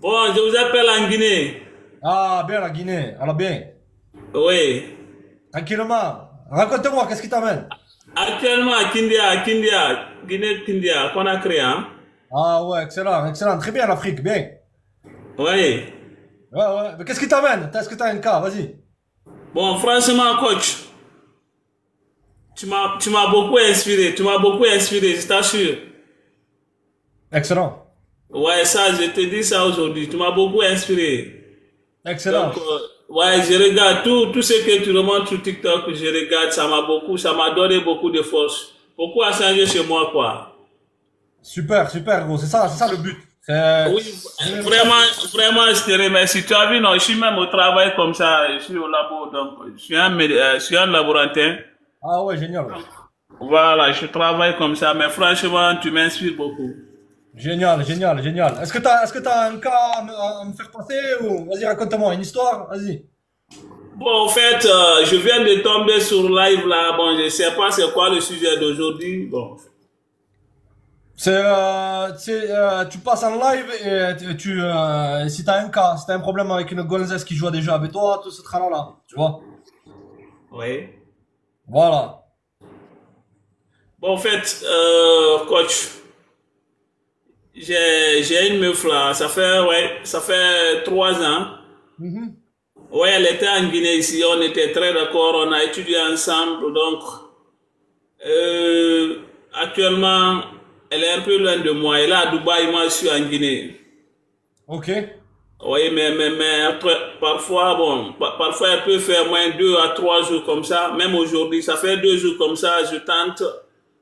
Bon, je vous appelle en Guinée. Ah, bien la Guinée. Alors bien. Oui. Tranquillement. Raconte-moi, qu'est-ce qui t'amène? Actuellement à Kindia, Guinée Kindia, Conakry, hein? Ah ouais, excellent, excellent. Très bien l'Afrique, bien. Oui. Ouais, ouais. Mais qu'est-ce qui t'amène? Est-ce que t'as un cas? Vas-y. Bon, franchement, coach, tu m'as beaucoup inspiré. Tu m'as beaucoup inspiré, je t'assure. Excellent. Ouais, ça, je te dis ça aujourd'hui. Tu m'as beaucoup inspiré. Donc, Excellent. ouais, je regarde tout ce que tu remontes sur TikTok, je regarde, ça m'a donné beaucoup de force. Beaucoup a changé chez moi, quoi. Super, super, gros. C'est ça le but. C'est Oui, vraiment. vraiment, vraiment, je te remercie. Tu as vu, non, je suis même au travail comme ça, je suis au labo, donc je suis un laborantin. Ah ouais, génial. Voilà, je travaille comme ça, mais franchement, tu m'inspires beaucoup. Génial, génial, génial. Est-ce que t'as un cas à me faire passer ou vas-y, raconte-moi une histoire. Vas-y. Bon, en fait, je viens de tomber sur live là. Bon, je sais pas c'est quoi le sujet d'aujourd'hui. Bon, Tu passes en live et si t'as un cas, si t'as un problème avec une gonzesse qui joue déjà avec toi, tout ce tralala, tu vois. oui. Voilà. Bon, en fait, coach, j'ai une meuf là. Ça fait 3 ans. Mhm. Ouais, elle était en Guinée ici, on était très d'accord, on a étudié ensemble, donc euh, actuellement, elle est un peu loin de moi. Elle est à Dubaï, moi je suis en Guinée. Ok. Oui, mais après, parfois, bon, parfois elle peut faire moins 2 à 3 jours comme ça. Même aujourd'hui, ça fait 2 jours comme ça, je tente,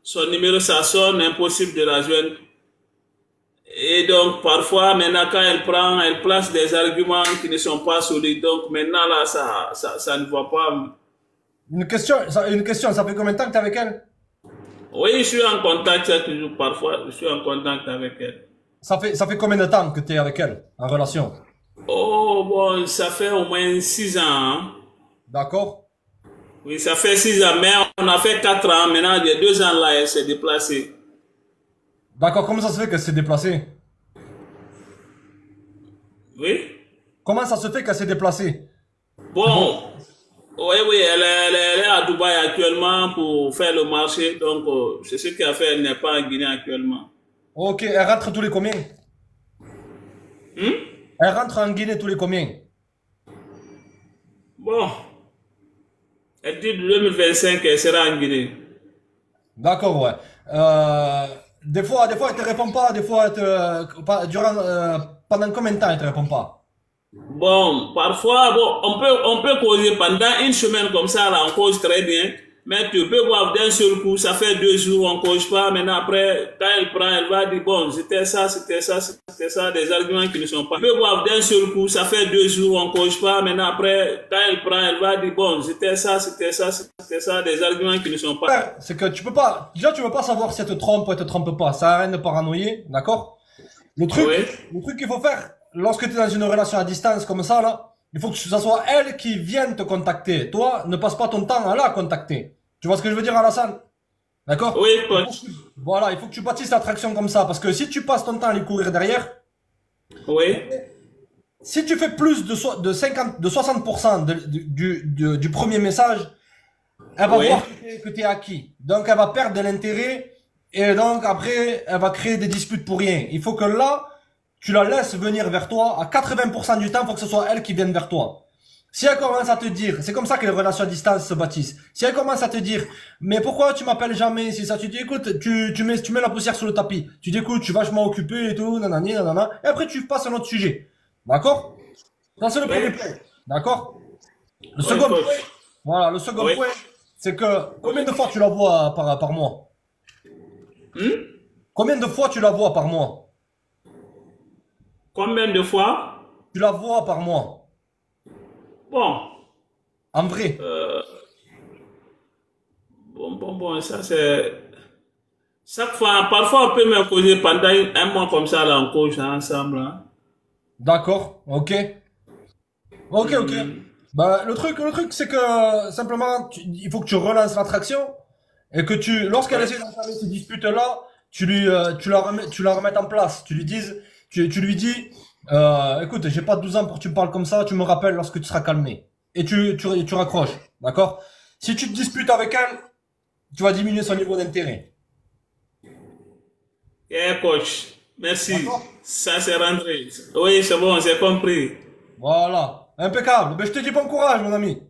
son numéro ça sonne, impossible de la joindre. Et donc, parfois, maintenant, quand elle place des arguments qui ne sont pas solides. Donc, maintenant, là, ça ne va pas. Une question, ça fait combien de temps que t'es avec elle? Oui, je suis en contact toujours parfois, je suis en contact avec elle. Ça fait combien de temps que t'es avec elle, en relation? Oh, bon, ça fait au moins 6 ans, hein. D'accord? Oui, ça fait 6 ans, mais on a fait 4 ans. Maintenant, il y a 2 ans là, elle s'est déplacée. D'accord, comment ça se fait qu'elle s'est déplacée? Oui? Comment ça se fait qu'elle s'est déplacée? C'est bon. Bon, oui, oui, elle est à Dubaï actuellement pour faire le marché. Donc, c'est ce qu'elle a fait, elle n'est pas en Guinée actuellement. Ok, elle rentre tous les combien? Hmm? Elle rentre en Guinée tous les combien? Bon, elle dit 2025 qu'elle sera en Guinée. D'accord, ouais. Des fois, elle te répond pas, des fois, pendant combien de temps elle te répond pas? Bon, parfois, bon, on peut causer pendant une semaine comme ça, là, on cause très bien. Mais tu peux voir d'un seul coup, ça fait 2 jours, on cause pas. Maintenant, après, quand elle prend, elle va dire, bon, c'était ça, des arguments qui ne sont pas. Tu peux voir d'un seul coup, ça fait 2 jours, on cause pas. Maintenant, après, quand elle prend, elle va dire, bon, c'était ça, des arguments qui ne sont pas. Frère, c'est que tu peux pas, déjà, tu peux pas savoir si elle te trompe ou elle te trompe pas. Ça sert à rien de paranoïer, d'accord? Le truc, Oui, le truc qu'il faut faire, lorsque tu es dans une relation à distance comme ça, là, il faut que ce soit elle qui vienne te contacter. Toi, ne passe pas ton temps à la contacter. Tu vois ce que je veux dire, Alassane? D'accord? oui, Voilà, il faut que tu bâtisses l'attraction comme ça. Parce que si tu passes ton temps à lui courir derrière, oui, si tu fais plus de 50, de 60% du premier message, elle va oui. voir que t'es acquis. Donc, elle va perdre de l'intérêt. Et donc, après, elle va créer des disputes pour rien. Il faut que là, tu la laisses venir vers toi. À 80% du temps, il faut que ce soit elle qui vienne vers toi. Si elle commence à te dire, c'est comme ça que les relations à distance se bâtissent. Si elle commence à te dire, mais pourquoi tu m'appelles jamais? Si ça, tu dis, écoute, tu mets la poussière sur le tapis. Tu dis, écoute, je suis vachement occupé et tout, nanani, nanana. Et après, tu passes à un autre sujet. D'accord? Ça, c'est le premier Oui, point. D'accord? Le oui, second coach. point, voilà, le second Oui, point, c'est que oui. combien de fois tu la vois par mois? Hmm? Combien de fois tu la vois par mois? Combien de fois? Tu la vois par mois. Bon, En vrai. euh, bon, ça c'est. Chaque fois, parfois on peut me causer pendant un mois comme ça, là, on cause ensemble, hein. D'accord. Ok. Ok, ok. Hmm. Bah, le truc, c'est que simplement, il faut que tu relances l'attraction et que lorsqu'elle Ouais, essaie d'entamer ces disputes-là, tu la remettes en place. Tu lui dis, Écoute, j'ai pas 12 ans pour que tu me parles comme ça, tu me rappelles lorsque tu seras calmé. Et tu raccroches, d'accord? Si tu te disputes avec elle, tu vas diminuer son niveau d'intérêt. Yeah, coach. Merci. D'accord? Ça, c'est rentré. Oui, c'est bon, j'ai compris. Voilà. Impeccable. Ben, je te dis bon courage, mon ami.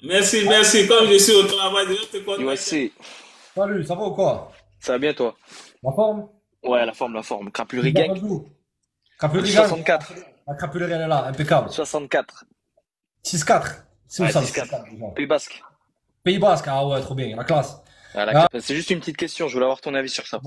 Merci, merci. Comme je suis au travail, je vais te contacter. USC, Salut, ça va ou quoi? ça va bien toi? La forme? Ouais, la forme, la forme. Tu Crapulry vas Gang, pas d'où? Crapulerie Gang. 64. La crapulerie, elle est là, impeccable. 64. 6-4. C'est où Ouais, ça, 6-4. 6-4, déjà? Pays Basque. Pays Basque, ah ouais, trop bien, la classe. Ah, Ah, c'est juste une petite question, je voulais avoir ton avis sur ça.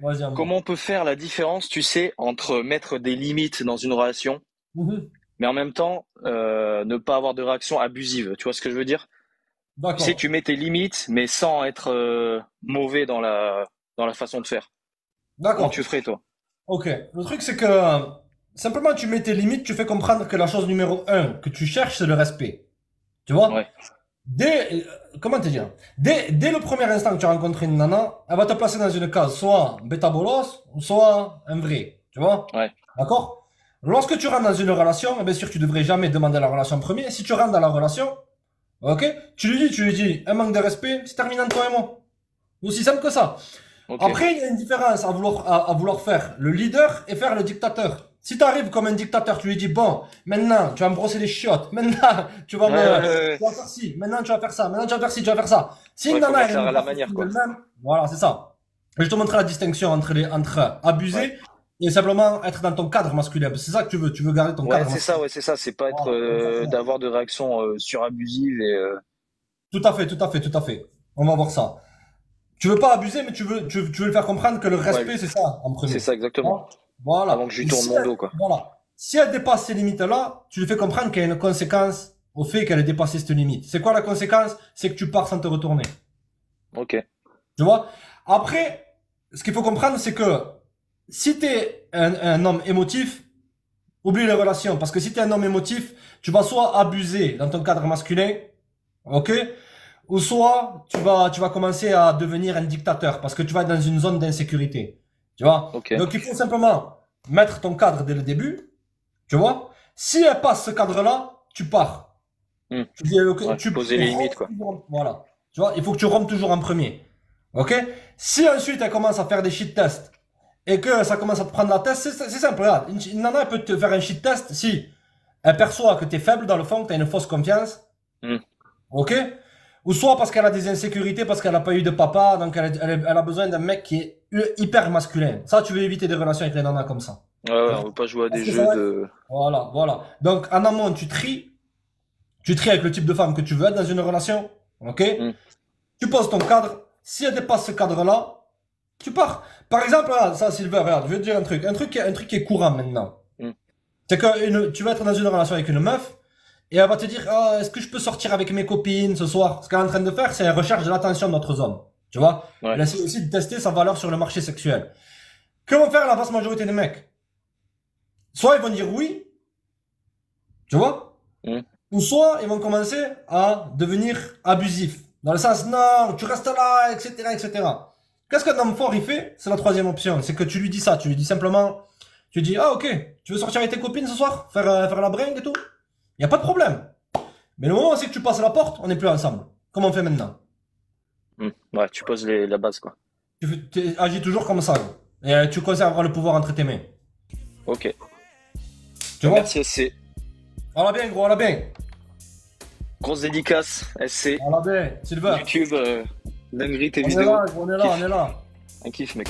vas-y, à moi. Comment on peut faire la différence, tu sais, entre mettre des limites dans une relation, Mhm. mais en même temps ne pas avoir de réaction abusive? Tu vois ce que je veux dire? Tu sais, D'accord, tu mets tes limites, mais sans être mauvais dans la façon de faire. Comment d'accord. tu ferais, toi? Ok. Le truc, c'est que simplement, tu mets tes limites, tu fais comprendre que la chose numéro un que tu cherches, c'est le respect. Tu vois? Ouais, Comment te dire? Dès le premier instant que tu rencontres une nana, elle va te placer dans une case, soit bêta bolos, ou soit un vrai. Tu vois? ouais, D'accord? Lorsque tu rentres dans une relation, bien sûr, tu devrais jamais demander la relation en premier. Si tu rentres dans la relation, ok? Tu lui dis, un manque de respect, c'est terminé entre toi et moi. Aussi simple que ça. ok. Après, il y a une différence à vouloir faire le leader et faire le dictateur. Si tu arrives comme un dictateur, tu lui dis, bon, maintenant, tu vas me brosser les chiottes, maintenant, Ouais, ouais, ouais. tu vas faire ci, maintenant, tu vas faire ça, maintenant, tu vas faire ci, tu vas faire ça. Si une Ouais, faut nana, le elle faire n'est à la pas manière, quoi. elle-même, voilà, c'est ça. Je vais te montrer la distinction entre Ouais. abuser et simplement être dans ton cadre masculin. C'est ça que tu veux garder ton Ouais, cadre c'est ça, masculin. ouais, c'est ça. C'est pas être Voilà, exactement. d'avoir de réactions surabusives et Tout à fait, tout à fait, tout à fait. On va voir ça. Tu veux pas abuser, mais tu veux le faire comprendre que le ouais, respect, c'est ça, en c'est premier. ça exactement. Hein. Voilà. Avant que je lui Et tourne si mon dos, quoi. voilà. Si elle dépasse ces limites-là, tu lui fais comprendre qu'il y a une conséquence au fait qu'elle ait dépassé cette limite. C'est quoi la conséquence? C'est que tu pars sans te retourner. Ok. Tu vois? Après, ce qu'il faut comprendre, c'est que si t'es un homme émotif, oublie les relations. Parce que si t'es un homme émotif, tu vas soit abuser dans ton cadre masculin, ok? Ou soit tu vas commencer à devenir un dictateur parce que tu vas être dans une zone d'insécurité. Tu vois? Ok. Donc il faut simplement mettre ton cadre dès le début. Tu vois? Si elle passe ce cadre-là, tu pars. Hmm. Tu dis, Ouais, poser les limites, quoi. voilà. Tu vois? Il faut que tu rompes toujours en premier. Ok? Si ensuite elle commence à faire des shit tests et que ça commence à te prendre la tête, c'est simple. Regarde, une nana elle peut te faire un shit test si elle perçoit que t'es faible dans le fond, que t'as une fausse confiance. Hmm. Ok? Ou soit parce qu'elle a des insécurités, parce qu'elle a pas eu de papa, donc elle a besoin d'un mec qui est hyper masculin. Ça, tu veux éviter des relations avec les nanas comme ça. Ouais, ouais, on veut pas jouer à Parce des que ça jeux va être- de. Voilà, voilà. Donc, en amont, tu tries avec le type de femme que tu veux être dans une relation. Ok? Hmm. Tu poses ton cadre. Si elle dépasse ce cadre-là, tu pars. Par exemple, regarde, ça, Silver, regarde, je vais te dire un truc qui est courant maintenant. Hmm. C'est que tu vas être dans une relation avec une meuf, et elle va te dire, ah, est-ce que je peux sortir avec mes copines ce soir? Ce qu'elle est en train de faire, c'est elle recherche de l'attention de notre hommes. Tu vois? Ouais. Elle essaie aussi de tester sa valeur sur le marché sexuel. Que vont faire la vaste majorité des mecs? Soit ils vont dire oui, tu vois? Hmm. Ou soit ils vont commencer à devenir abusifs. Dans le sens, non, tu restes là, etc., etc. Qu'est-ce qu'un homme fort il fait? C'est la troisième option. C'est que tu lui dis ça. Tu lui dis simplement, tu lui dis, ah, ok, tu veux sortir avec tes copines ce soir? Faire la bringue et tout? Y a pas de problème. Mais le moment où c'est que tu passes la porte, on n'est plus ensemble. Comment on fait maintenant? Hmm. Ouais, tu poses la base, quoi. Tu agis toujours comme ça. Gros. Et tu conserveras le pouvoir entre tes mains. Ok. Tu vois? Merci SC. On l'a bien, gros, on l'a bien. Grosse dédicace, SC. On l'a bien. Silver. YouTube, dinguerie tes On est vidéos. là, gros, on est là, on est là. Un kiff, mec.